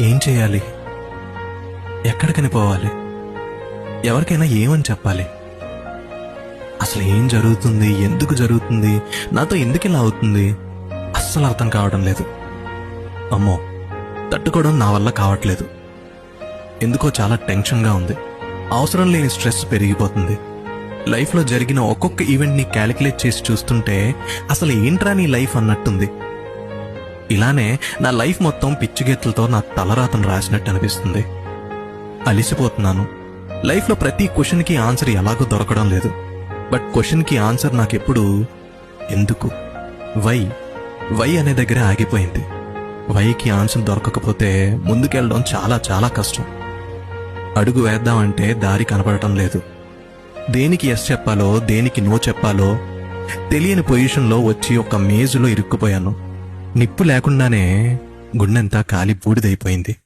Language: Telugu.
ఏం చేయాలి? ఎక్కడికని పోవాలి? ఎవరికైనా ఏమని చెప్పాలి? అసలు ఏం జరుగుతుంది? ఎందుకు జరుగుతుంది? నాతో ఎందుకు ఇలా అవుతుంది? అస్సలు అర్థం కావడం లేదు. అమ్మో, తట్టుకోవడం నా వల్ల కావట్లేదు. ఎందుకో చాలా టెన్షన్గా ఉంది. అవసరం లేని స్ట్రెస్ పెరిగిపోతుంది. లైఫ్లో జరిగిన ఒక్కొక్క ఈవెంట్ని క్యాలిక్యులేట్ చేసి చూస్తుంటే అసలు ఏంట్రా నీ లైఫ్ అన్నట్టుంది. ఇలానే నా లైఫ్ మొత్తం పిచ్చిగెత్తులతో నా తలరాతను రాసినట్టు అనిపిస్తుంది. అలిసిపోతున్నాను. లైఫ్లో ప్రతి క్వశ్చన్కి ఆన్సర్ ఎలాగో దొరకడం లేదు. బట్ క్వశ్చన్కి ఆన్సర్ నాకెప్పుడు ఎందుకు, వై అనే దగ్గర ఆగిపోయింది. వైకి ఆన్సర్ దొరకకపోతే ముందుకెళ్ళడం చాలా చాలా కష్టం. అడుగు వేద్దామంటే దారి కనపడటం లేదు. దేనికి ఎస్ చెప్పాలో దేనికి నో చెప్పాలో తెలియని పొజిషన్లో వచ్చి ఒక మేజులో ఇరుక్కుపోయాను. నిప్పు లేకుండానే గుండెంతా కాలి బూడిదైపోయింది.